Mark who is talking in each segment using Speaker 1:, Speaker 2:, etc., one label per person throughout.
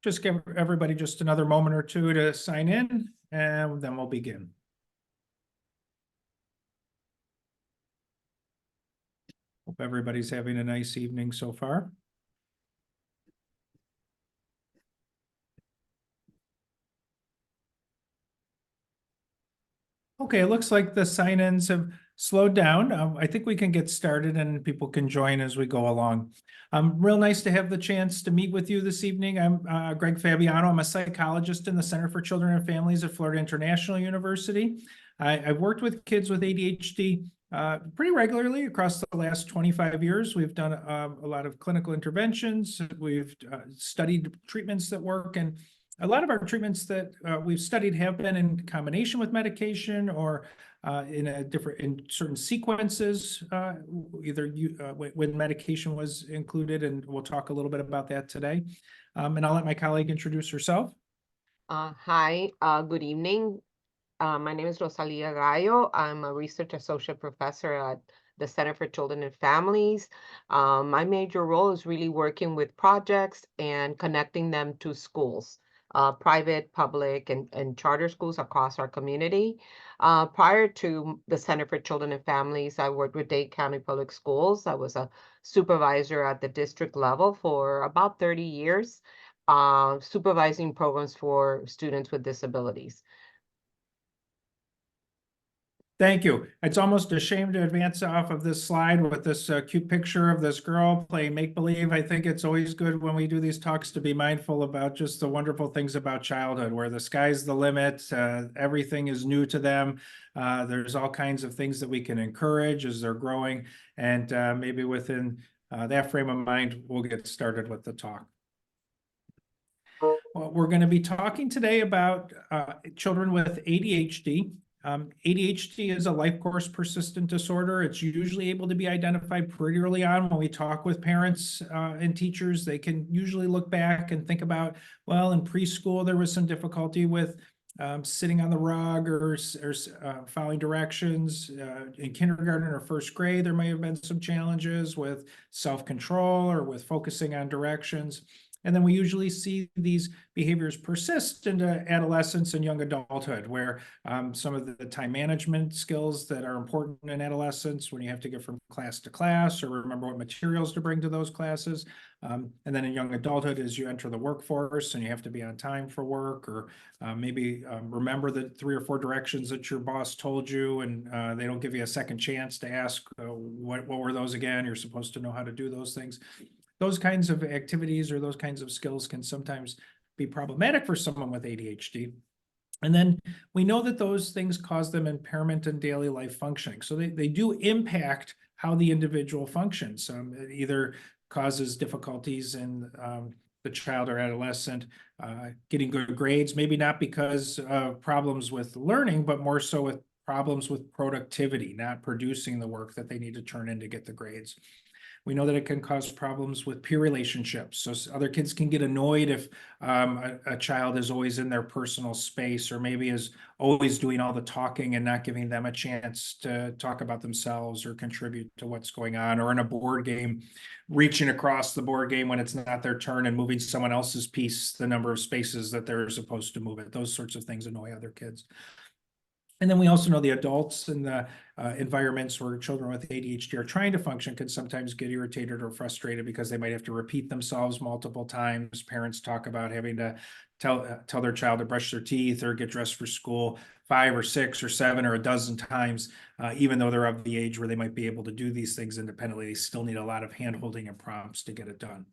Speaker 1: just give everybody just another moment or two to sign in, and then we'll begin. Hope everybody's having a nice evening so far. Okay, it looks like the sign-ins have slowed down. I think we can get started and people can join as we go along. Real nice to have the chance to meet with you this evening. I'm Greg Fabiano. I'm a psychologist in the Center for Children and Families at Florida International University. I've worked with kids with ADHD pretty regularly across the last 25 years. We've done a lot of clinical interventions. We've studied treatments that work, and a lot of our treatments that we've studied have been in combination with medication or in certain sequences, either when medication was included, and we'll talk a little bit about that today. And I'll let my colleague introduce herself.
Speaker 2: Hi, good evening. My name is Rosalia Gallo. I'm a research associate professor at the Center for Children and Families. My major role is really working with projects and connecting them to schools. Private, public, and charter schools across our community. Prior to the Center for Children and Families, I worked with Dade County Public Schools. I was a supervisor at the district level for about 30 years, supervising programs for students with disabilities.
Speaker 1: Thank you. It's almost a shame to advance off of this slide with this cute picture of this girl playing make-believe. I think it's always good when we do these talks to be mindful about just the wonderful things about childhood, where the sky's the limit, everything is new to them. There's all kinds of things that we can encourage as they're growing, and maybe within that frame of mind, we'll get started with the talk. Well, we're going to be talking today about children with ADHD. ADHD is a life course persistent disorder. It's usually able to be identified pretty early on. When we talk with parents and teachers, they can usually look back and think about, well, in preschool, there was some difficulty with sitting on the rug or following directions. In kindergarten or first grade, there may have been some challenges with self-control or with focusing on directions. And then we usually see these behaviors persist into adolescence and young adulthood, where some of the time management skills that are important in adolescence, when you have to get from class to class or remember what materials to bring to those classes. And then in young adulthood, as you enter the workforce and you have to be on time for work, or maybe remember the 3 or 4 directions that your boss told you, and they don't give you a second chance to ask, what were those again? You're supposed to know how to do those things. Those kinds of activities or those kinds of skills can sometimes be problematic for someone with ADHD. And then we know that those things cause them impairment in daily life functioning. So they do impact how the individual functions. It either causes difficulties in the child or adolescent getting good grades, maybe not because of problems with learning, but more so with problems with productivity, not producing the work that they need to turn in to get the grades. We know that it can cause problems with peer relationships. So other kids can get annoyed if a child is always in their personal space, or maybe is always doing all the talking and not giving them a chance to talk about themselves or contribute to what's going on, or in a board game, reaching across the board game when it's not their turn and moving someone else's piece the number of spaces that they're supposed to move it. Those sorts of things annoy other kids. And then we also know the adults in the environments where children with ADHD are trying to function can sometimes get irritated or frustrated because they might have to repeat themselves multiple times. Parents talk about having to tell their child to brush their teeth or get dressed for school 5 or 6 or 7 or a dozen times, even though they're of the age where they might be able to do these things independently. They still need a lot of hand-holding and prompts to get it done.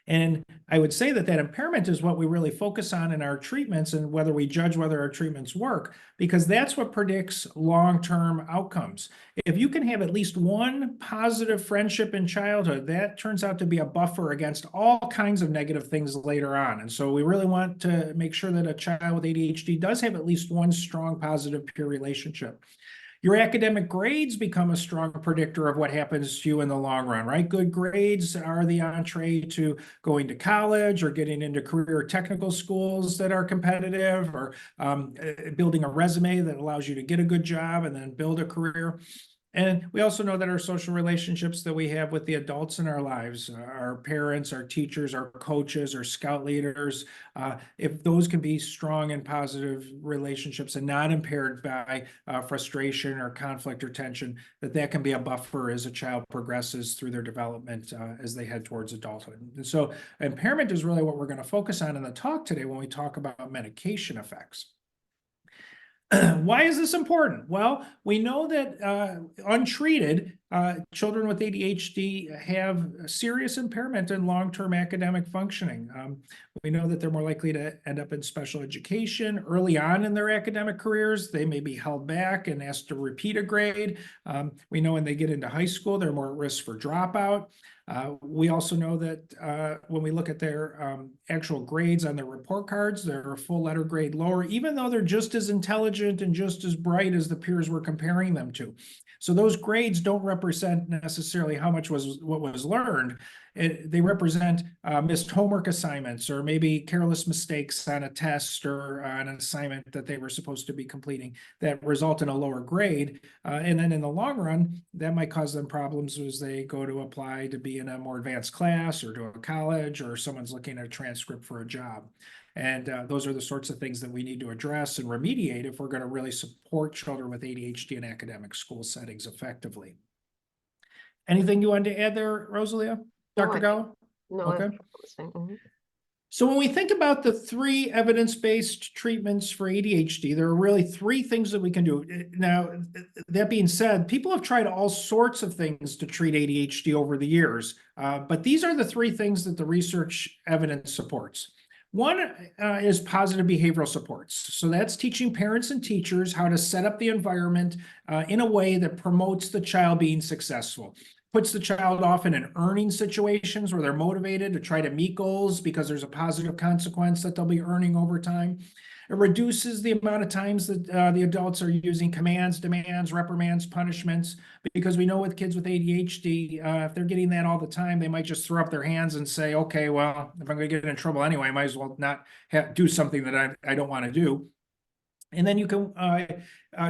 Speaker 1: And I would say that impairment is what we really focus on in our treatments, and whether we judge whether our treatments work, because that's what predicts long-term outcomes. If you can have at least one positive friendship in childhood, that turns out to be a buffer against all kinds of negative things later on. And so we really want to make sure that a child with ADHD does have at least one strong positive peer relationship. Your academic grades become a strong predictor of what happens to you in the long run, right? Good grades are the entree to going to college or getting into career or technical schools that are competitive, or building a resume that allows you to get a good job and then build a career. And we also know that our social relationships that we have with the adults in our lives, our parents, our teachers, our coaches, our scout leaders, if those can be strong and positive relationships and not impaired by frustration or conflict or tension, that can be a buffer as a child progresses through their development as they head towards adulthood. And so impairment is really what we're going to focus on in the talk today when we talk about medication effects. Why is this important? Well, we know that untreated, children with ADHD have serious impairment in long-term academic functioning. We know that they're more likely to end up in special education early on in their academic careers. They may be held back and asked to repeat a grade. We know when they get into high school, they're more at risk for dropout. We also know that when we look at their actual grades on their report cards, they're a full letter grade lower, even though they're just as intelligent and just as bright as the peers we're comparing them to. So those grades don't represent necessarily how much was what was learned. They represent missed homework assignments or maybe careless mistakes on a test or on an assignment that they were supposed to be completing that result in a lower grade. And then in the long run, that might cause them problems as they go to apply to be in a more advanced class or to a college, or someone's looking at a transcript for a job. And those are the sorts of things that we need to address and remediate if we're going to really support children with ADHD in academic school settings effectively. Anything you wanted to add there, Rosalia? Dr. Gallo?
Speaker 2: No,
Speaker 1: Okay.
Speaker 2: Mm-hmm.
Speaker 1: So when we think about the 3 evidence-based treatments for ADHD, there are really 3 things that we can do. Now, that being said, people have tried all sorts of things to treat ADHD over the years, but these are the 3 things that the research evidence supports. One is positive behavioral supports. So that's teaching parents and teachers how to set up the environment in a way that promotes the child being successful. Puts the child often in earning situations where they're motivated to try to meet goals because there's a positive consequence that they'll be earning over time. It reduces the amount of times that the adults are using commands, demands, reprimands, punishments, because we know with kids with ADHD, if they're getting that all the time, they might just throw up their hands and say, okay, well, if I'm going to get in trouble anyway, I might as well not do something that I don't want to do. And then you can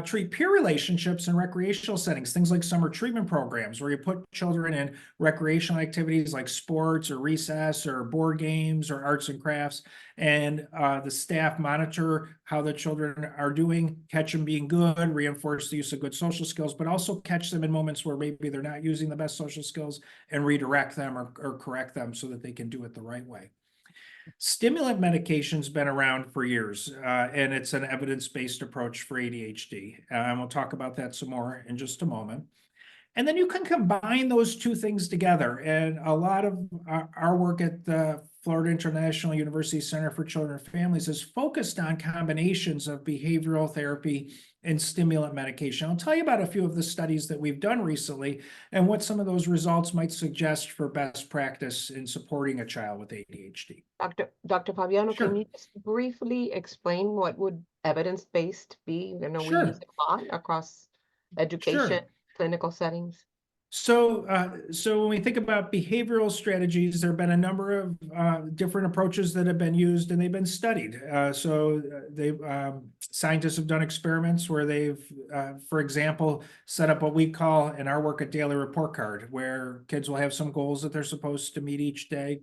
Speaker 1: treat peer relationships in recreational settings, things like summer treatment programs, where you put children in recreational activities like sports or recess or board games or arts and crafts. And the staff monitor how the children are doing, catch them being good, reinforce the use of good social skills, but also catch them in moments where maybe they're not using the best social skills and redirect them or correct them so that they can do it the right way. Stimulant medication's been around for years, and it's an evidence-based approach for ADHD. And we'll talk about that some more in just a moment. And then you can combine those 2 things together. And a lot of our work at the Florida International University Center for Children and Families is focused on combinations of behavioral therapy and stimulant medication. I'll tell you about a few of the studies that we've done recently and what some of those results might suggest for best practice in supporting a child with ADHD.
Speaker 2: Dr. Fabiano,
Speaker 1: Sure.
Speaker 2: can you just briefly explain what would evidence-based be? We
Speaker 1: Sure.
Speaker 2: use it a lot across education, clinical settings.
Speaker 1: So when we think about behavioral strategies, there have been a number of different approaches that have been used and they've been studied. Scientists have done experiments where they've, for example, set up what we call in our work a daily report card, where kids will have some goals that they're supposed to meet each day.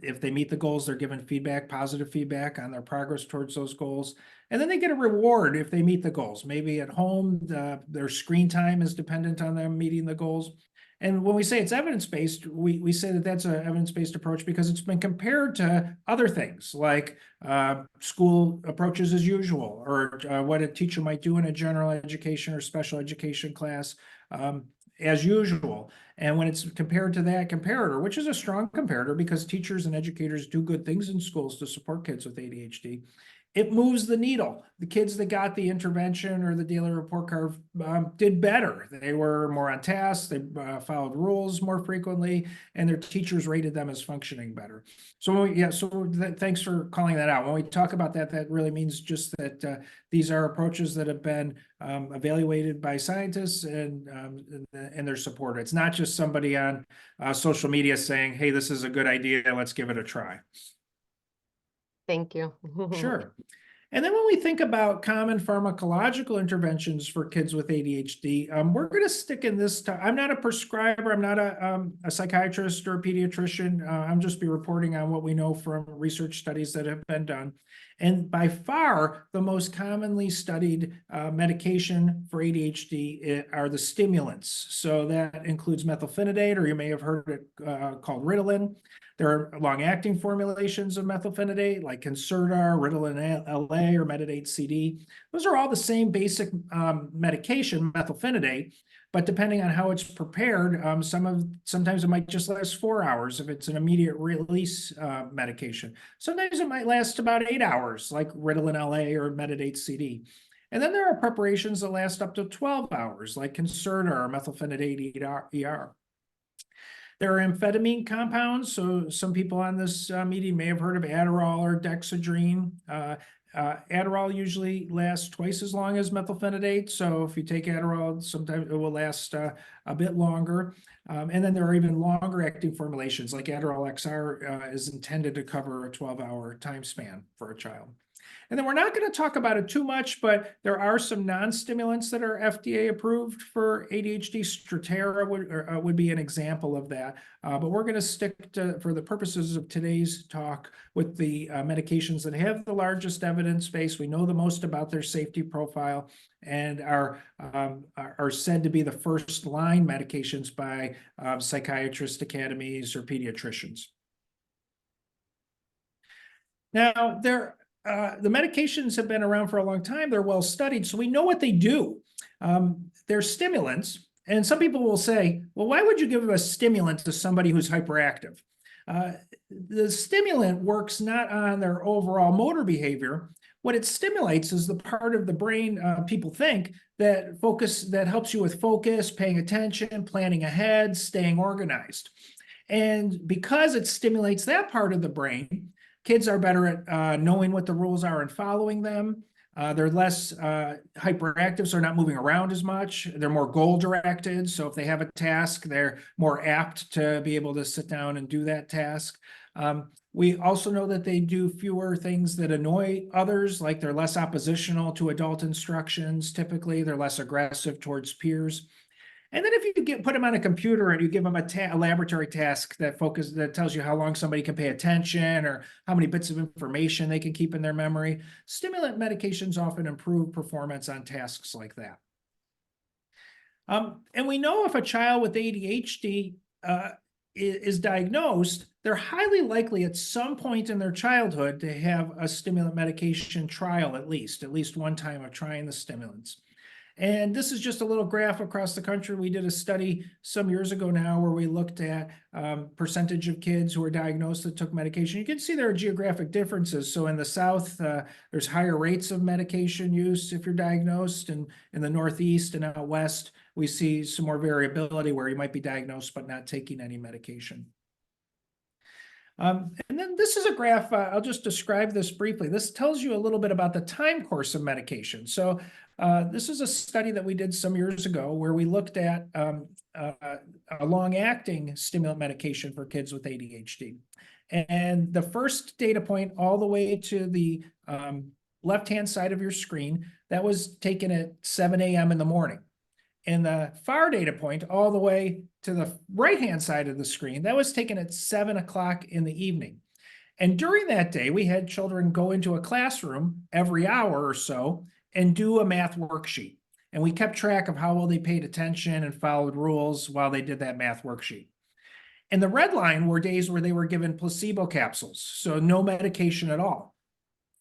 Speaker 1: If they meet the goals, they're given feedback, positive feedback on their progress towards those goals. And then they get a reward if they meet the goals. Maybe at home, their screen time is dependent on them meeting the goals. And when we say it's evidence-based, we say that that's an evidence-based approach because it's been compared to other things like school approaches as usual, or what a teacher might do in a general education or special education class as usual. And when it's compared to that comparator, which is a strong comparator because teachers and educators do good things in schools to support kids with ADHD, it moves the needle. The kids that got the intervention or the daily report card did better. They were more on task, they followed rules more frequently, and their teachers rated them as functioning better. So thanks for calling that out. When we talk about that, that really means just that these are approaches that have been evaluated by scientists and they're supported. It's not just somebody on social media saying, hey, this is a good idea, let's give it a try.
Speaker 2: Thank you.
Speaker 1: Sure. And then when we think about common pharmacological interventions for kids with ADHD, we're going to stick in this. I'm not a prescriber. I'm not a psychiatrist or a pediatrician. I'm just be reporting on what we know from research studies that have been done. And by far, the most commonly studied medication for ADHD are the stimulants. So that includes methylphenidate, or you may have heard it called Ritalin. There are long-acting formulations of methylphenidate, like Concerta, Ritalin LA, or Metadate CD. Those are all the same basic medication, methylphenidate, but depending on how it's prepared, sometimes it might just last 4 hours if it's an immediate release medication. Sometimes it might last about 8 hours, like Ritalin LA or Metadate CD. And then there are preparations that last up to 12 hours, like Concerta or methylphenidate ER. There are amphetamine compounds, so some people on this meeting may have heard of Adderall or Dexedrine. Adderall usually lasts twice as long as methylphenidate, so if you take Adderall, sometimes it will last a bit longer. And then there are even longer acting formulations, like Adderall XR is intended to cover a 12-hour time span for a child. And then we're not going to talk about it too much, but there are some non-stimulants that are FDA approved for ADHD. Strattera would be an example of that. But we're going to stick to, for the purposes of today's talk, with the medications that have the largest evidence base. We know the most about their safety profile and are said to be the first line medications by psychiatrist academies or pediatricians. Now, the medications have been around for a long time. They're well studied, so we know what they do. They're stimulants, and some people will say, well, why would you give a stimulant to somebody who's hyperactive? The stimulant works not on their overall motor behavior. What it stimulates is the part of the brain, people think, that helps you with focus, paying attention, planning ahead, staying organized. And because it stimulates that part of the brain, kids are better at knowing what the rules are and following them. They're less hyperactive, so they're not moving around as much. They're more goal-directed, so if they have a task, they're more apt to be able to sit down and do that task. We also know that they do fewer things that annoy others, like they're less oppositional to adult instructions. Typically, they're less aggressive towards peers. And then if you put them on a computer and you give them a laboratory task that tells you how long somebody can pay attention or how many bits of information they can keep in their memory, stimulant medications often improve performance on tasks like that. And we know if a child with ADHD is diagnosed, they're highly likely at some point in their childhood to have a stimulant medication trial at least one time of trying the stimulants. And this is just a little graph across the country. We did a study some years ago now where we looked at percentage of kids who were diagnosed that took medication. You can see there are geographic differences. So in the South, there's higher rates of medication use if you're diagnosed. And in the Northeast and out West, we see some more variability where you might be diagnosed but not taking any medication. And then this is a graph, I'll just describe this briefly. This tells you a little bit about the time course of medication. So this is a study that we did some years ago where we looked at a long-acting stimulant medication for kids with ADHD. And the first data point all the way to the left-hand side of your screen, that was taken at 7 a.m. in the morning. And the far data point all the way to the right-hand side of the screen, that was taken at 7 o'clock in the evening. And during that day, we had children go into a classroom every hour or so and do a math worksheet. And we kept track of how well they paid attention and followed rules while they did that math worksheet. And the red line were days where they were given placebo capsules, so no medication at all.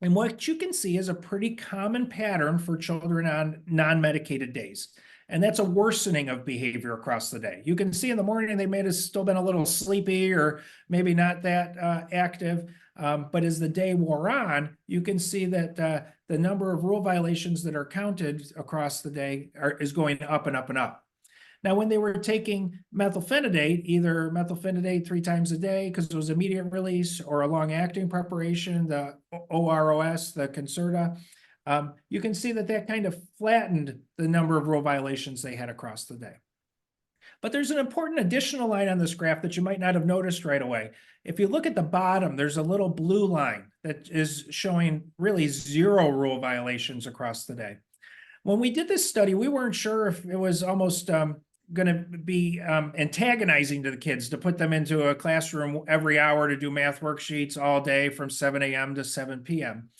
Speaker 1: And what you can see is a pretty common pattern for children on non-medicated days. And that's a worsening of behavior across the day. You can see in the morning they may have still been a little sleepy or maybe not that active. But as the day wore on, you can see that the number of rule violations that are counted across the day is going up and up and up. Now, when they were taking methylphenidate, either methylphenidate 3 times a day because it was immediate release or a long-acting preparation, the OROS, the Concerta, you can see that kind of flattened the number of rule violations they had across the day. But there's an important additional line on this graph that you might not have noticed right away. If you look at the bottom, there's a little blue line that is showing really 0 rule violations across the day. When we did this study, we weren't sure if it was almost going to be antagonizing to the kids to put them into a classroom every hour to do math worksheets all day from 7 a.m. to 7 p.m.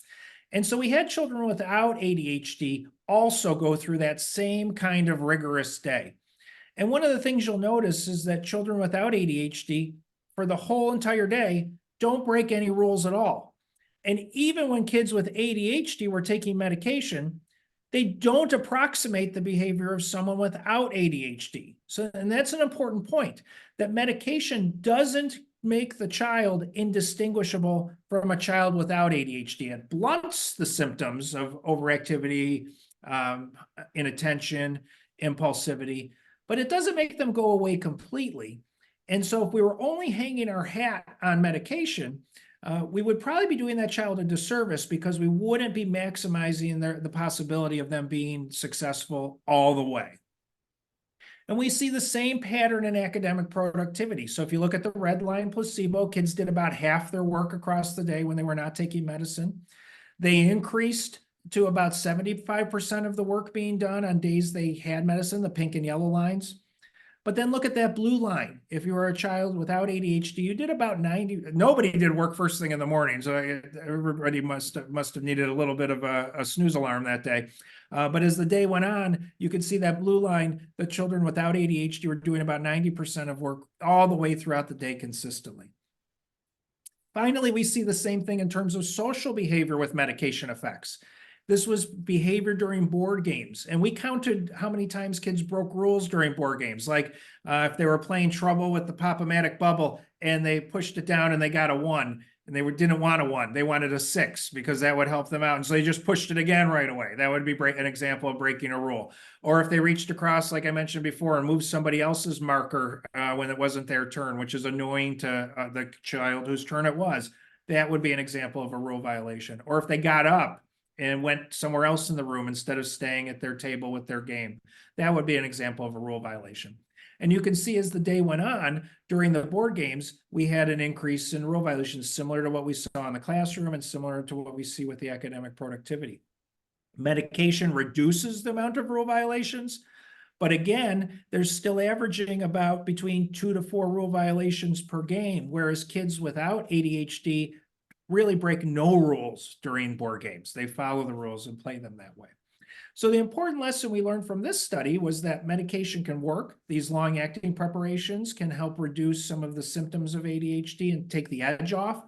Speaker 1: And so we had children without ADHD also go through that same kind of rigorous day. And one of the things you'll notice is that children without ADHD for the whole entire day don't break any rules at all. And even when kids with ADHD were taking medication, they don't approximate the behavior of someone without ADHD. So, and that's an important point, that medication doesn't make the child indistinguishable from a child without ADHD. It blunts the symptoms of overactivity, inattention, impulsivity, but it doesn't make them go away completely. And so if we were only hanging our hat on medication, we would probably be doing that child a disservice because we wouldn't be maximizing the possibility of them being successful all the way. And we see the same pattern in academic productivity. So if you look at the red line placebo, kids did about half their work across the day when they were not taking medicine. They increased to about 75% of the work being done on days they had medicine, the pink and yellow lines. But then look at that blue line. If you were a child without ADHD, you did about 90. Nobody did work first thing in the morning, so everybody must have needed a little bit of a snooze alarm that day. But as the day went on, you could see that blue line. The children without ADHD were doing about 90% of work all the way throughout the day consistently. Finally, we see the same thing in terms of social behavior with medication effects. This was behavior during board games. And we counted how many times kids broke rules during board games. Like if they were playing Trouble with the Pop-O-Matic bubble and they pushed it down and they got a 1 and they didn't want a 1. They wanted a 6 because that would help them out. And so they just pushed it again right away. That would be an example of breaking a rule. Or if they reached across, like I mentioned before, and moved somebody else's marker when it wasn't their turn, which is annoying to the child whose turn it was, that would be an example of a rule violation. Or if they got up and went somewhere else in the room instead of staying at their table with their game, that would be an example of a rule violation. And you can see as the day went on, during the board games, we had an increase in rule violations similar to what we saw in the classroom and similar to what we see with the academic productivity. Medication reduces the amount of rule violations, but again, they're still averaging about between 2 to 4 rule violations per game, whereas kids without ADHD really break no rules during board games. They follow the rules and play them that way. So the important lesson we learned from this study was that medication can work. These long-acting preparations can help reduce some of the symptoms of ADHD and take the edge off.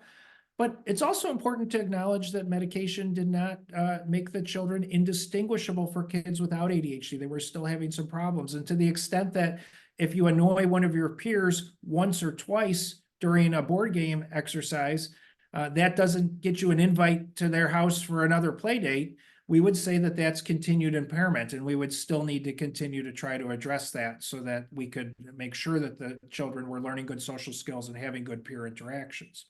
Speaker 1: But it's also important to acknowledge that medication did not make the children indistinguishable for kids without ADHD. They were still having some problems. And to the extent that if you annoy one of your peers once or twice during a board game exercise, that doesn't get you an invite to their house for another play date, we would say that that's continued impairment, and we would still need to continue to try to address that so that we could make sure that the children were learning good social skills and having good peer interactions.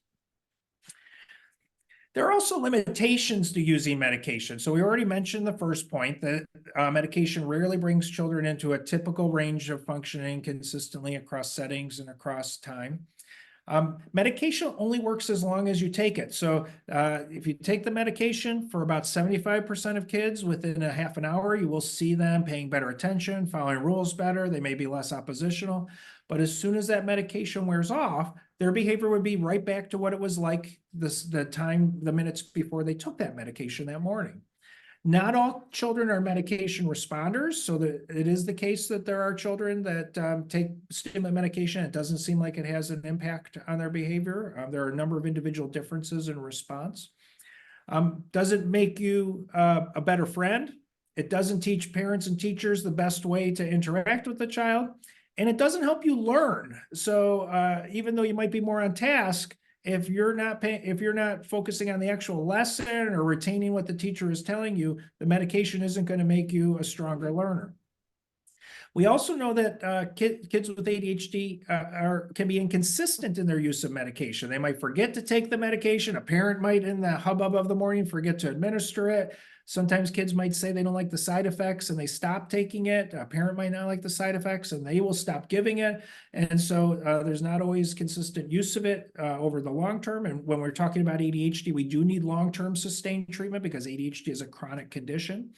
Speaker 1: There are also limitations to using medication. So we already mentioned the first point that medication rarely brings children into a typical range of functioning consistently across settings and across time. Medication only works as long as you take it. So if you take the medication for about 75% of kids within a half an hour, you will see them paying better attention, following rules better. They may be less oppositional. But as soon as that medication wears off, their behavior would be right back to what it was like the minutes before they took that medication that morning. Not all children are medication responders, so that it is the case that there are children that take stimulant medication. It doesn't seem like it has an impact on their behavior. There are a number of individual differences in response. Does it make you a better friend? It doesn't teach parents and teachers the best way to interact with the child, and it doesn't help you learn. So even though you might be more on task, if you're not focusing on the actual lesson or retaining what the teacher is telling you, the medication isn't going to make you a stronger learner. We also know that kids with ADHD can be inconsistent in their use of medication. They might forget to take the medication. A parent might, in the hubbub of the morning, forget to administer it. Sometimes kids might say they don't like the side effects and they stop taking it. A parent might not like the side effects and they will stop giving it. And so there's not always consistent use of it over the long term. And when we're talking about ADHD, we do need long-term sustained treatment because ADHD is a chronic condition.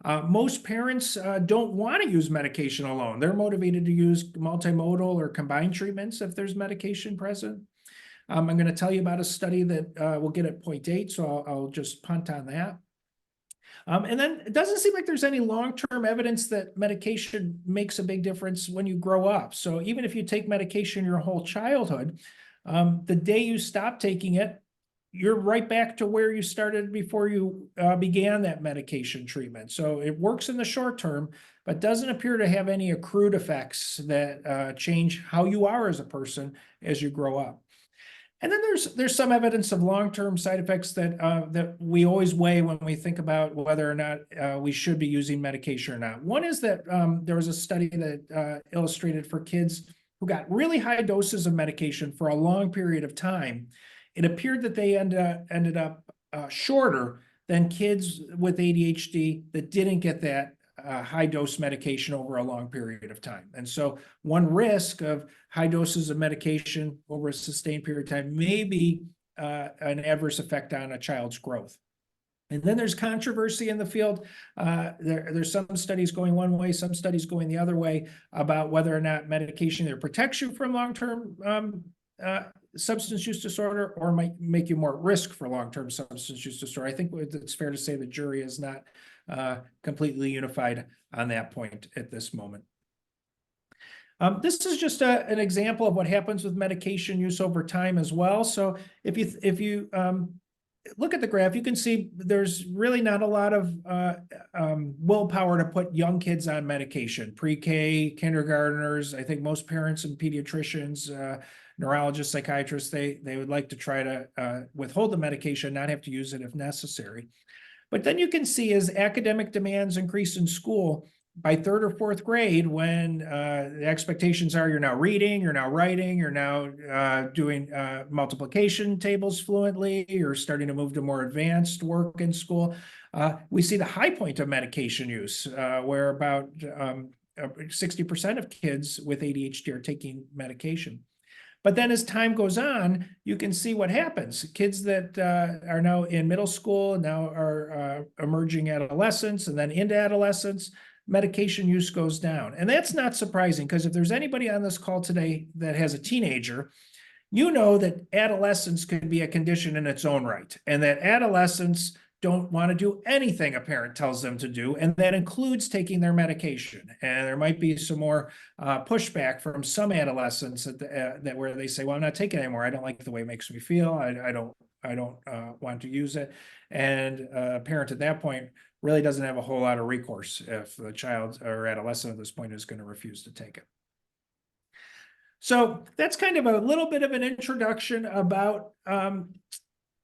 Speaker 1: Most parents don't want to use medication alone. They're motivated to use multimodal or combined treatments if there's medication present. I'm going to tell you about a study that we'll get at point 8, so I'll just punt on that. And then it doesn't seem like there's any long-term evidence that medication makes a big difference when you grow up. So even if you take medication your whole childhood, the day you stop taking it, you're right back to where you started before you began that medication treatment. So it works in the short term, but doesn't appear to have any accrued effects that change how you are as a person as you grow up. And then there's some evidence of long-term side effects that we always weigh when we think about whether or not we should be using medication or not. One is that there was a study that illustrated for kids who got really high doses of medication for a long period of time. It appeared that they ended up shorter than kids with ADHD that didn't get that high dose medication over a long period of time. And so one risk of high doses of medication over a sustained period of time may be an adverse effect on a child's growth. And then there's controversy in the field. There's some studies going one way, some studies going the other way about whether or not medication either protects you from long-term substance use disorder or might make you more at risk for long-term substance use disorder. I think it's fair to say the jury is not completely unified on that point at this moment. This is just an example of what happens with medication use over time as well. So if you look at the graph, you can see there's really not a lot of willpower to put young kids on medication. Pre-K, kindergartners, I think most parents and pediatricians, neurologists, psychiatrists, they would like to try to withhold the medication, not have to use it if necessary. But then you can see as academic demands increase in school, by 3rd or 4th grade, when the expectations are you're now reading, you're now writing, you're now doing multiplication tables fluently, you're starting to move to more advanced work in school, we see the high point of medication use, where about 60% of kids with ADHD are taking medication. But then as time goes on, you can see what happens. Kids that are now in middle school, now are emerging adolescents, and then into adolescence, medication use goes down. And that's not surprising, because if there's anybody on this call today that has a teenager, you know that adolescence could be a condition in its own right, and that adolescents don't want to do anything a parent tells them to do, and that includes taking their medication. And there might be some more pushback from some adolescents that where they say, well, I'm not taking it anymore. I don't like the way it makes me feel. I don't want to use it. And a parent at that point really doesn't have a whole lot of recourse if the child or adolescent at this point is going to refuse to take it. So that's kind of a little bit of an introduction about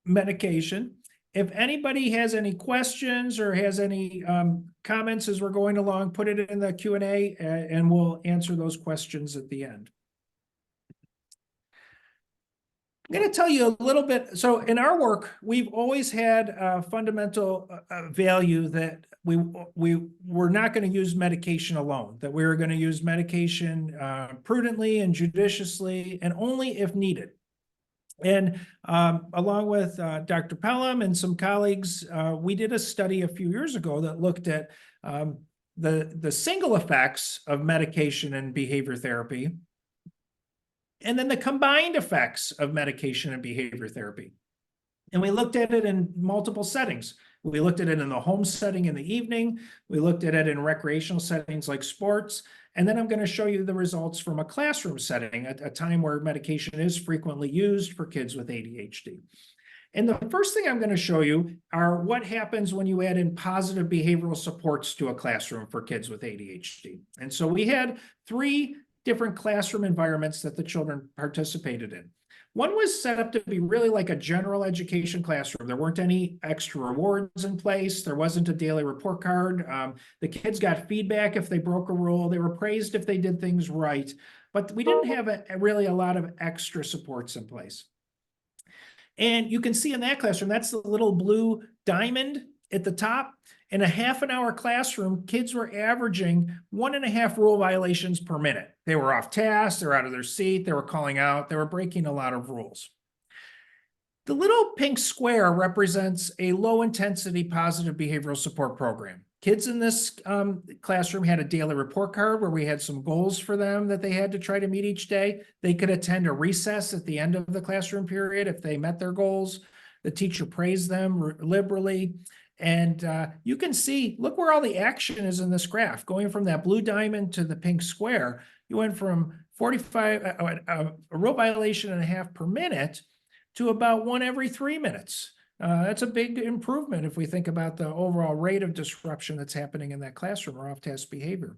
Speaker 1: medication. If anybody has any questions or has any comments as we're going along, put it in the Q&A and we'll answer those questions at the end. I'm going to tell you a little bit. So in our work, we've always had a fundamental value that we were not going to use medication alone, that we were going to use medication prudently and judiciously and only if needed. And along with Dr. Pelham and some colleagues, we did a study a few years ago that looked at the single effects of medication and behavior therapy, and then the combined effects of medication and behavior therapy. And we looked at it in multiple settings. We looked at it in the home setting in the evening. We looked at it in recreational settings like sports. And then I'm going to show you the results from a classroom setting, a time where medication is frequently used for kids with ADHD. And the first thing I'm going to show you are what happens when you add in positive behavioral supports to a classroom for kids with ADHD. And so we had 3 different classroom environments that the children participated in. One was set up to be really like a general education classroom. There weren't any extra rewards in place. There wasn't a daily report card. The kids got feedback if they broke a rule. They were praised if they did things right, but we didn't have really a lot of extra supports in place. And you can see in that classroom, that's the little blue diamond at the top. In a half an hour classroom, kids were averaging 1.5 rule violations per minute. They were off task, they were out of their seat, they were calling out, they were breaking a lot of rules. The little pink square represents a low intensity positive behavioral support program. Kids in this classroom had a daily report card where we had some goals for them that they had to try to meet each day. They could attend a recess at the end of the classroom period if they met their goals. The teacher praised them liberally. And you can see, look where all the action is in this graph. Going from that blue diamond to the pink square, you went from 45, a rule violation and a half per minute to about 1 every 3 minutes. That's a big improvement if we think about the overall rate of disruption that's happening in that classroom or off-task behavior.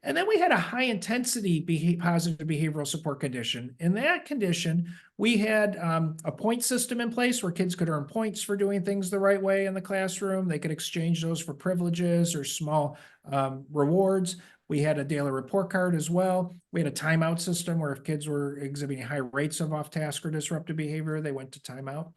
Speaker 1: And then we had a high-intensity positive behavioral support condition. In that condition, we had a point system in place where kids could earn points for doing things the right way in the classroom. They could exchange those for privileges or small rewards. We had a daily report card as well. We had a timeout system where if kids were exhibiting high rates of off-task or disruptive behavior, they went to timeout.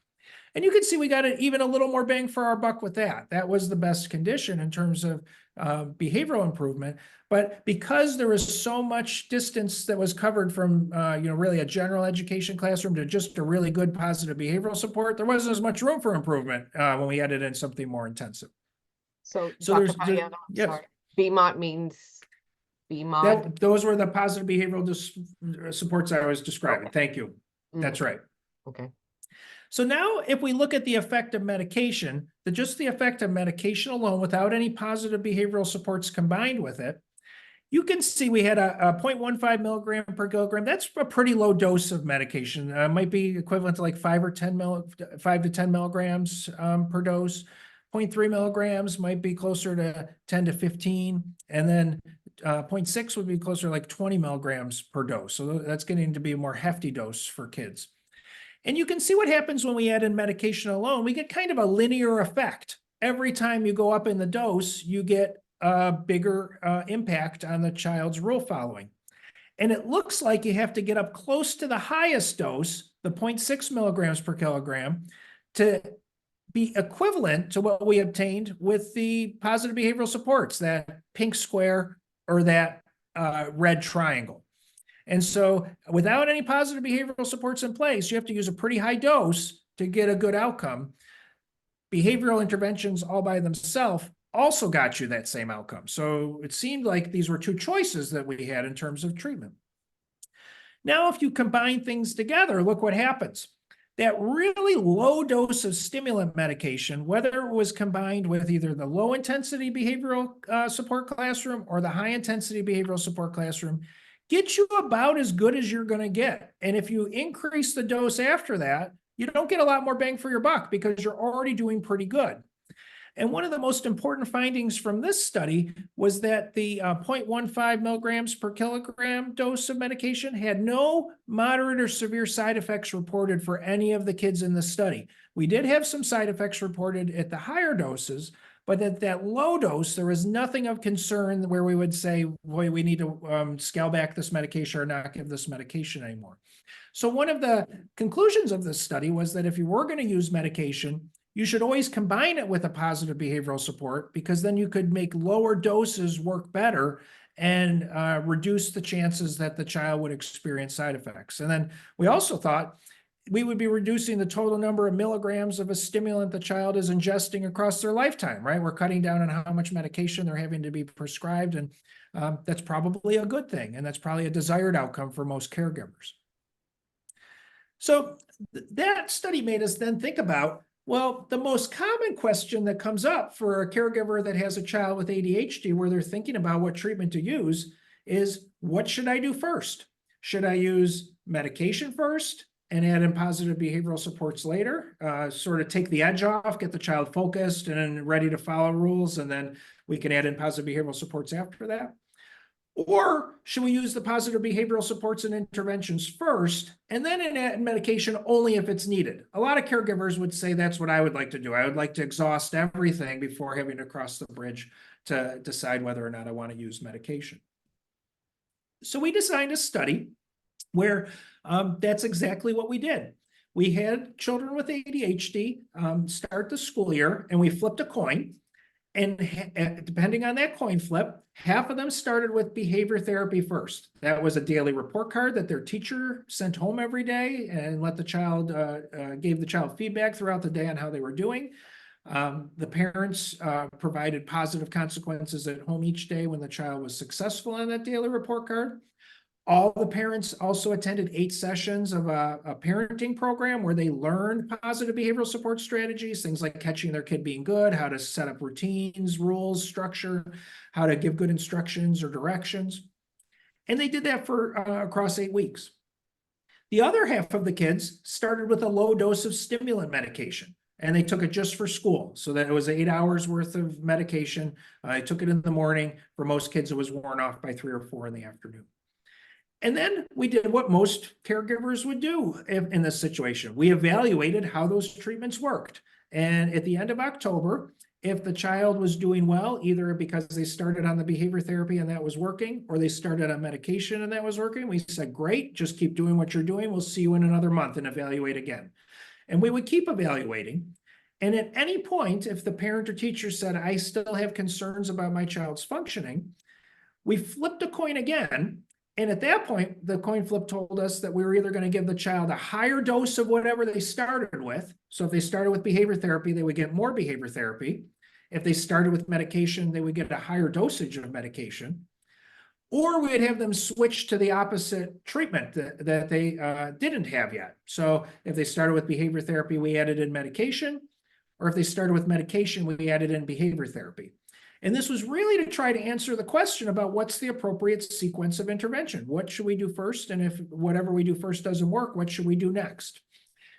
Speaker 1: And you can see we got even a little more bang for our buck with that. That was the best condition in terms of behavioral improvement. But because there was so much distance that was covered from, really a general education classroom to just a really good positive behavioral support, there wasn't as much room for improvement when we added in something more intensive.
Speaker 2: So
Speaker 1: Dr.
Speaker 2: Mariano,
Speaker 1: yes.
Speaker 2: sorry. BMOD means BMOD?
Speaker 1: Those were the positive behavioral supports I was describing. Okay. Thank you. That's right.
Speaker 2: Okay.
Speaker 1: So now if we look at the effect of medication, just the effect of medication alone without any positive behavioral supports combined with it, you can see we had a 0.15 milligram per kilogram. That's a pretty low dose of medication. Might be equivalent to like 5 to 10 milligrams per dose. 0.3 milligrams might be closer to 10 to 15. And then 0.6 would be closer to like 20 milligrams per dose. So that's getting to be a more hefty dose for kids. And you can see what happens when we add in medication alone. We get kind of a linear effect. Every time you go up in the dose, you get a bigger impact on the child's rule following. And it looks like you have to get up close to the highest dose, the 0.6 milligrams per kilogram, to be equivalent to what we obtained with the positive behavioral supports, that pink square or that red triangle. And so without any positive behavioral supports in place, you have to use a pretty high dose to get a good outcome. Behavioral interventions all by themselves also got you that same outcome. So it seemed like these were two choices that we had in terms of treatment. Now, if you combine things together, look what happens. That really low dose of stimulant medication, whether it was combined with either the low intensity behavioral support classroom or the high intensity behavioral support classroom, gets you about as good as you're going to get. And if you increase the dose after that, you don't get a lot more bang for your buck because you're already doing pretty good. And one of the most important findings from this study was that the 0.15 milligrams per kilogram dose of medication had no moderate or severe side effects reported for any of the kids in the study. We did have some side effects reported at the higher doses, but at that low dose, there was nothing of concern where we would say, boy, we need to scale back this medication or not give this medication anymore. So one of the conclusions of this study was that if you were going to use medication, you should always combine it with a positive behavioral support, because then you could make lower doses work better and reduce the chances that the child would experience side effects. And then we also thought we would be reducing the total number of milligrams of a stimulant the child is ingesting across their lifetime, right? We're cutting down on how much medication they're having to be prescribed, and that's probably a good thing, and that's probably a desired outcome for most caregivers. So that study made us then think about, well, the most common question that comes up for a caregiver that has a child with ADHD where they're thinking about what treatment to use is, what should I do first? Should I use medication first and add in positive behavioral supports later, sort of take the edge off, get the child focused and ready to follow rules, and then we can add in positive behavioral supports after that? Or should we use the positive behavioral supports and interventions first, and then add medication only if it's needed? A lot of caregivers would say that's what I would like to do. I would like to exhaust everything before having to cross the bridge to decide whether or not I want to use medication. So we designed a study where that's exactly what we did. We had children with ADHD start the school year, and we flipped a coin. And depending on that coin flip, half of them started with behavior therapy first. That was a daily report card that their teacher sent home every day and let the child, gave the child feedback throughout the day on how they were doing. The parents provided positive consequences at home each day when the child was successful on that daily report card. All the parents also attended 8 sessions of a parenting program where they learned positive behavioral support strategies, things like catching their kid being good, how to set up routines, rules, structure, how to give good instructions or directions. And they did that for across 8 weeks. The other half of the kids started with a low dose of stimulant medication, and they took it just for school. So that it was 8 hours worth of medication. I took it in the morning. For most kids, it was worn off by 3 or 4 in the afternoon. And then we did what most caregivers would do in this situation. We evaluated how those treatments worked. And at the end of October, if the child was doing well, either because they started on the behavior therapy and that was working, or they started on medication and that was working, we said, great, just keep doing what you're doing. We'll see you in another month and evaluate again. And we would keep evaluating. And at any point, if the parent or teacher said, I still have concerns about my child's functioning, we flipped a coin again. And at that point, the coin flip told us that we were either going to give the child a higher dose of whatever they started with. So if they started with behavior therapy, they would get more behavior therapy. If they started with medication, they would get a higher dosage of medication. Or we'd have them switch to the opposite treatment that they didn't have yet. So if they started with behavior therapy, we added in medication. Or if they started with medication, we added in behavior therapy. And this was really to try to answer the question about what's the appropriate sequence of intervention. What should we do first? And if whatever we do first doesn't work, what should we do next?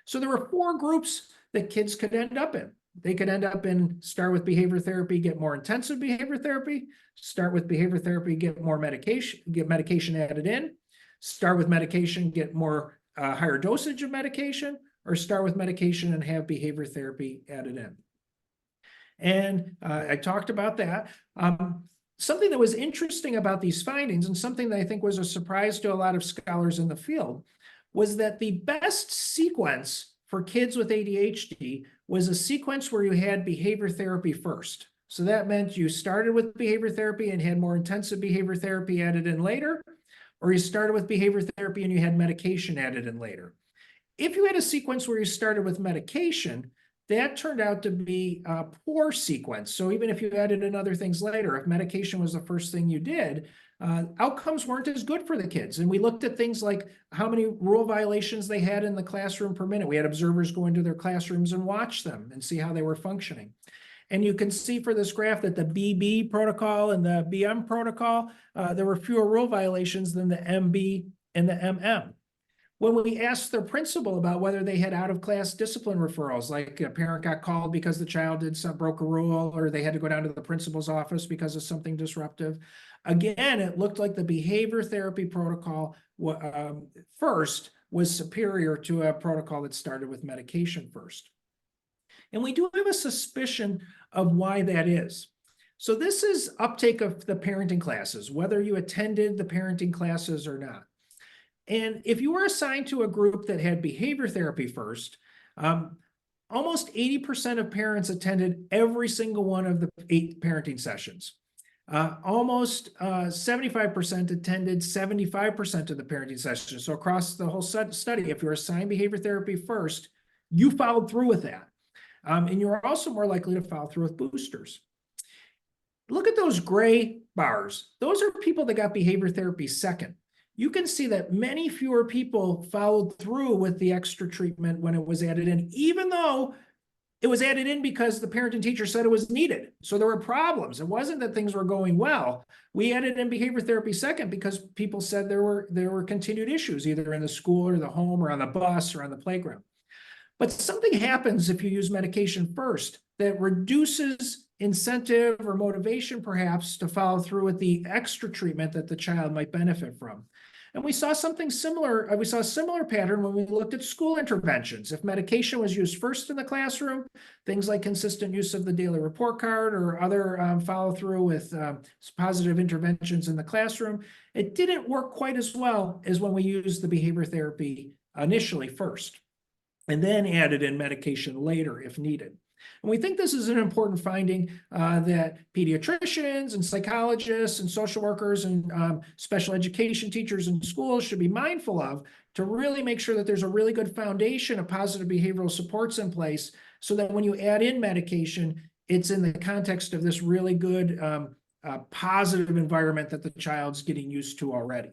Speaker 1: So there were 4 groups that kids could end up in. They could end up in start with behavior therapy, get more intensive behavior therapy, start with behavior therapy, get more medication, get medication added in, start with medication, get more higher dosage of medication, or start with medication and have behavior therapy added in. And I talked about that. Something that was interesting about these findings, and something that I think was a surprise to a lot of scholars in the field, was that the best sequence for kids with ADHD was a sequence where you had behavior therapy first. So that meant you started with behavior therapy and had more intensive behavior therapy added in later, or you started with behavior therapy and you had medication added in later. If you had a sequence where you started with medication, that turned out to be a poor sequence. So even if you added in other things later, if medication was the first thing you did, outcomes weren't as good for the kids. And we looked at things like how many rule violations they had in the classroom per minute. We had observers go into their classrooms and watch them and see how they were functioning. And you can see for this graph that the BB protocol and the BM protocol, there were fewer rule violations than the MB and the MM. When we asked their principal about whether they had out-of-class discipline referrals, like a parent got called because the child broke a rule, or they had to go down to the principal's office because of something disruptive, again, it looked like the behavior therapy protocol first was superior to a protocol that started with medication first. And we do have a suspicion of why that is. So this is uptake of the parenting classes, whether you attended the parenting classes or not. And if you were assigned to a group that had behavior therapy first, almost 80% of parents attended every single one of the 8 parenting sessions. Almost 75% attended 75% of the parenting sessions. So across the whole study, if you were assigned behavior therapy first, you followed through with that. And you're also more likely to follow through with boosters. Look at those gray bars. Those are people that got behavior therapy second. You can see that many fewer people followed through with the extra treatment when it was added in, even though it was added in because the parent and teacher said it was needed. So there were problems. It wasn't that things were going well. We added in behavior therapy second because people said there were continued issues, either in the school or the home or on the bus or on the playground. But something happens if you use medication first that reduces incentive or motivation perhaps to follow through with the extra treatment that the child might benefit from. And we saw something similar. We saw a similar pattern when we looked at school interventions. If medication was used first in the classroom, things like consistent use of the daily report card or other follow through with positive interventions in the classroom, it didn't work quite as well as when we used the behavior therapy initially first, and then added in medication later if needed. And we think this is an important finding that pediatricians and psychologists and social workers and special education teachers in schools should be mindful of, to really make sure that there's a really good foundation of positive behavioral supports in place, so that when you add in medication, it's in the context of this really good positive environment that the child's getting used to already.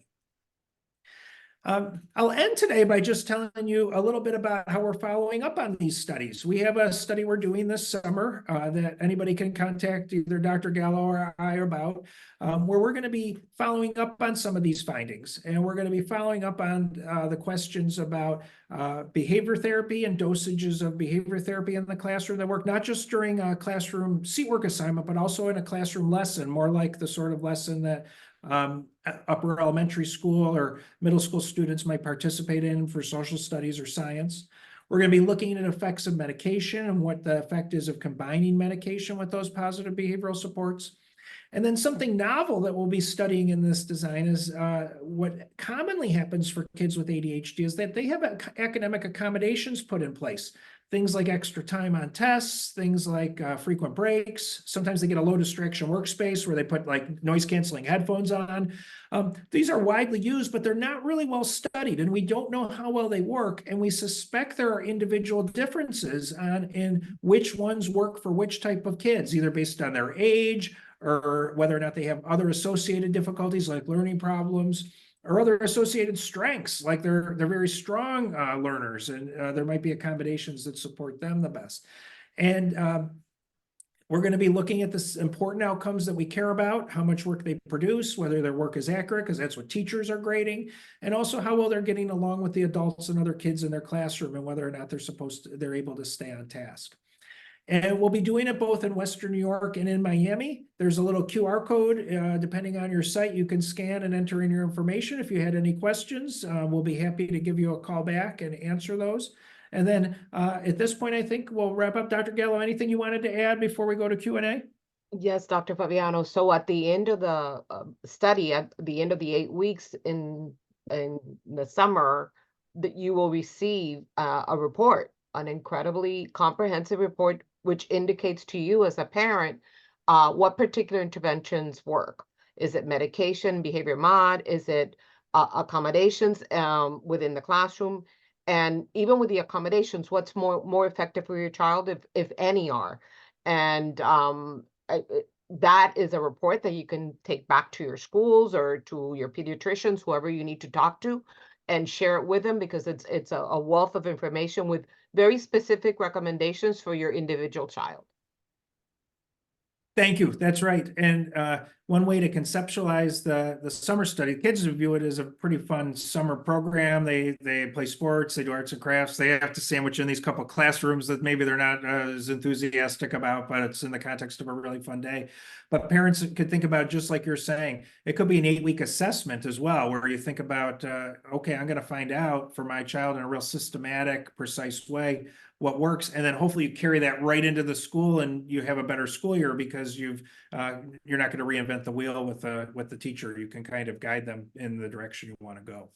Speaker 1: I'll end today by just telling you a little bit about how we're following up on these studies. We have a study we're doing this summer that anybody can contact either Dr. Gallo or I about, where we're going to be following up on some of these findings. And we're going to be following up on the questions about behavior therapy and dosages of behavior therapy in the classroom that work not just during a classroom seat work assignment, but also in a classroom lesson, more like the sort of lesson that upper elementary school or middle school students might participate in for social studies or science. We're going to be looking at effects of medication and what the effect is of combining medication with those positive behavioral supports. And then something novel that we'll be studying in this design is what commonly happens for kids with ADHD is that they have academic accommodations put in place. Things like extra time on tests, things like frequent breaks. Sometimes they get a low distraction workspace where they put like noise canceling headphones on. These are widely used, but they're not really well studied, and we don't know how well they work. And we suspect there are individual differences in which ones work for which type of kids, either based on their age or whether or not they have other associated difficulties like learning problems, or other associated strengths, like they're very strong learners, and there might be accommodations that support them the best. And we're going to be looking at the important outcomes that we care about, how much work they produce, whether their work is accurate, because that's what teachers are grading, and also how well they're getting along with the adults and other kids in their classroom, and whether or not they're able to stay on task. And we'll be doing it both in Western New York and in Miami. There's a little QR code, depending on your site, you can scan and enter in your information. If you had any questions, we'll be happy to give you a call back and answer those. And then at this point, I think we'll wrap up. Dr. Gallo, anything you wanted to add before we go to Q&A?
Speaker 2: Yes, Dr. Fabiano. So at the end of the study, at the end of the 8 weeks in the summer, that you will receive a report, an incredibly comprehensive report, which indicates to you as a parent what particular interventions work. Is it medication, behavior mod? Is it accommodations within the classroom? And even with the accommodations, what's more effective for your child, if any are? And that is a report that you can take back to your schools or to your pediatricians, whoever you need to talk to, and share it with them, because it's a wealth of information with very specific recommendations for your individual child.
Speaker 1: Thank you. That's right. And one way to conceptualize the summer study, kids view it as a pretty fun summer program. They play sports, they do arts and crafts. They have to sandwich in these couple of classrooms that maybe they're not as enthusiastic about, but it's in the context of a really fun day. But parents could think about, just like you're saying, it could be an 8-week assessment as well, where you think about, okay, I'm going to find out for my child in a real systematic, precise way what works, and then hopefully you carry that right into the school and you have a better school year, because you're not going to reinvent the wheel with the teacher. You can kind of guide them in the direction you want to go.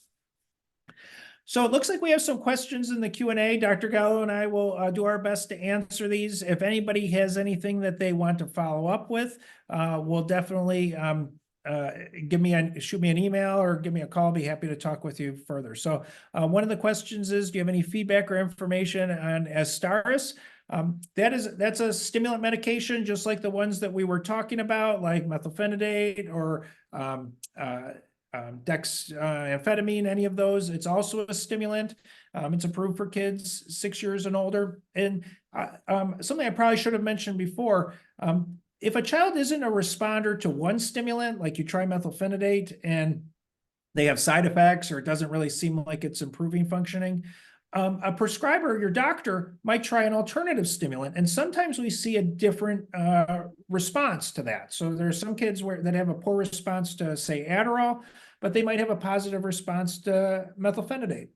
Speaker 1: So it looks like we have some questions in the Q&A. Dr. Gallo and I will do our best to answer these. If anybody has anything that they want to follow up with, we'll definitely shoot me an email or give me a call. I'll be happy to talk with you further. So one of the questions is, do you have any feedback or information on Astaris? That's a stimulant medication, just like the ones that we were talking about, like methylphenidate or dexamphetamine, any of those. It's also a stimulant. It's approved for kids 6 years and older. And something I probably should have mentioned before, if a child isn't a responder to one stimulant, like you try methylphenidate and they have side effects, or it doesn't really seem like it's improving functioning, a prescriber, your doctor, might try an alternative stimulant, and sometimes we see a different response to that. So there are some kids that have a poor response to, say, Adderall, but they might have a positive response to methylphenidate.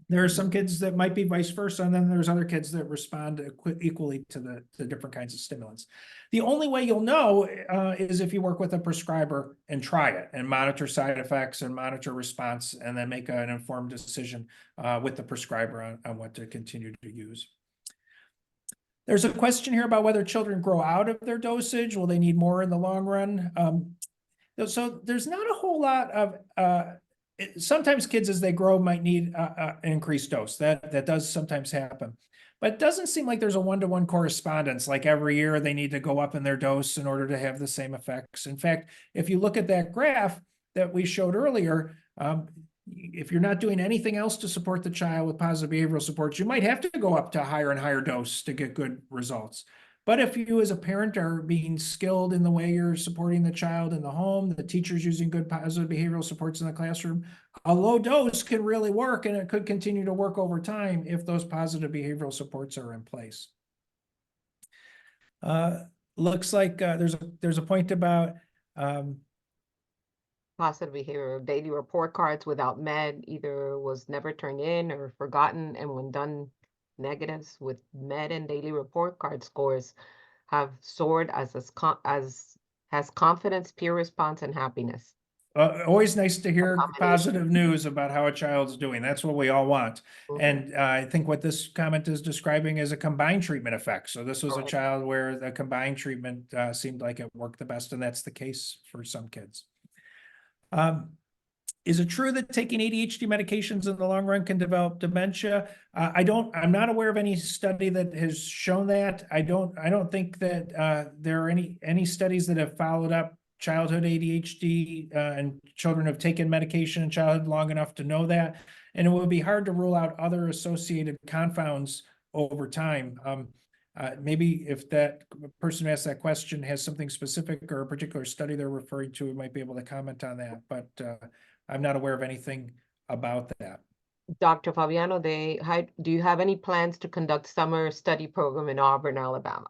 Speaker 1: There are some kids that might be vice versa, and then there's other kids that respond equally to the different kinds of stimulants. The only way you'll know is if you work with a prescriber and try it and monitor side effects and monitor response, and then make an informed decision with the prescriber on what to continue to use. There's a question here about whether children grow out of their dosage. Will they need more in the long run? So there's not a whole lot of sometimes kids as they grow might need an increased dose. That does sometimes happen, but it doesn't seem like there's a one-to-one correspondence. Like every year they need to go up in their dose in order to have the same effects. In fact, if you look at that graph that we showed earlier, if you're not doing anything else to support the child with positive behavioral supports, you might have to go up to a higher and higher dose to get good results. But if you as a parent are being skilled in the way you're supporting the child in the home, the teacher's using good positive behavioral supports in the classroom, a low dose can really work, and it could continue to work over time if those positive behavioral supports are in place. Looks like there's a point about
Speaker 2: Positive behavior, daily report cards without med either was never turned in or forgotten, and when done, negatives with med and daily report card scores have soared as has confidence, peer response, and happiness.
Speaker 1: Always nice to hear
Speaker 2: Accommodation.
Speaker 1: positive news about how a child's doing. That's what we all want.
Speaker 2: Mhm.
Speaker 1: And I think what this comment is describing is a combined treatment effect. So this was a
Speaker 2: Correct.
Speaker 1: child where the combined treatment seemed like it worked the best, and that's the case for some kids. Is it true that taking ADHD medications in the long run can develop dementia? I'm not aware of any study that has shown that. I don't think that there are any studies that have followed up childhood ADHD and children have taken medication in childhood long enough to know that. And it would be hard to rule out other associated confounds over time. Maybe if that person who asked that question has something specific or a particular study they're referring to, we might be able to comment on that. But I'm not aware of anything about that.
Speaker 2: Dr. Fabiano, do you have any plans to conduct summer study program in Auburn, Alabama?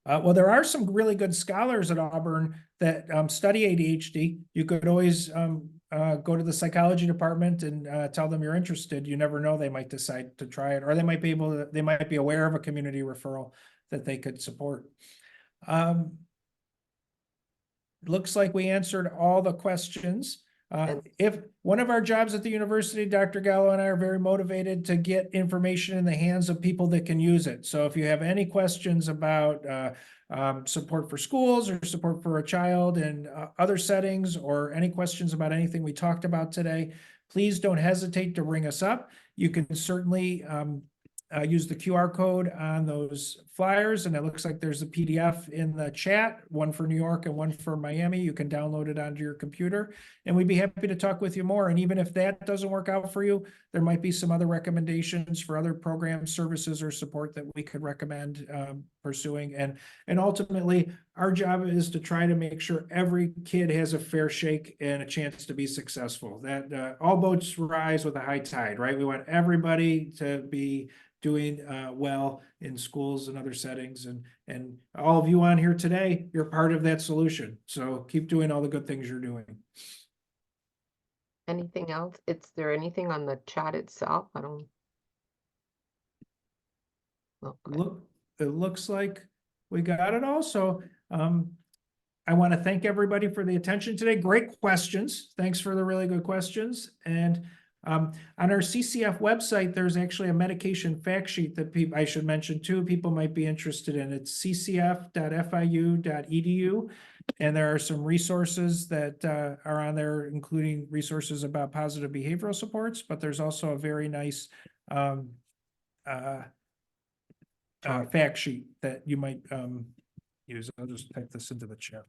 Speaker 1: Well, there are some really good scholars at Auburn that study ADHD. You could always go to the psychology department and tell them you're interested. You never know, they might decide to try it, or they might be aware of a community referral that they could support. Looks like we answered all the questions. If one of our jobs at the university, Dr. Gallo and I are very motivated to get information in the hands of people that can use it. So if you have any questions about support for schools or support for a child in other settings, or any questions about anything we talked about today, please don't hesitate to ring us up. You can certainly use the QR code on those flyers, and it looks like there's a PDF in the chat, one for New York and one for Miami. You can download it onto your computer, and we'd be happy to talk with you more. And even if that doesn't work out for you, there might be some other recommendations for other programs, services, or support that we could recommend pursuing. And ultimately, our job is to try to make sure every kid has a fair shake and a chance to be successful. That all boats rise with a high tide, right? We want everybody to be doing well in schools and other settings, and all of you on here today, you're part of that solution. So keep doing all the good things you're doing.
Speaker 2: Anything else? Is there anything on the chat itself? I don't. Okay.
Speaker 1: It looks like we got it all. So I want to thank everybody for the attention today. Great questions. Thanks for the really good questions. And on our CCF website, there's actually a medication fact sheet that I should mention too, people might be interested in. It's ccf.fiu.edu. And there are some resources that are on there, including resources about positive behavioral supports, but there's also a very nice fact sheet that you might use. I'll just type this into the chat.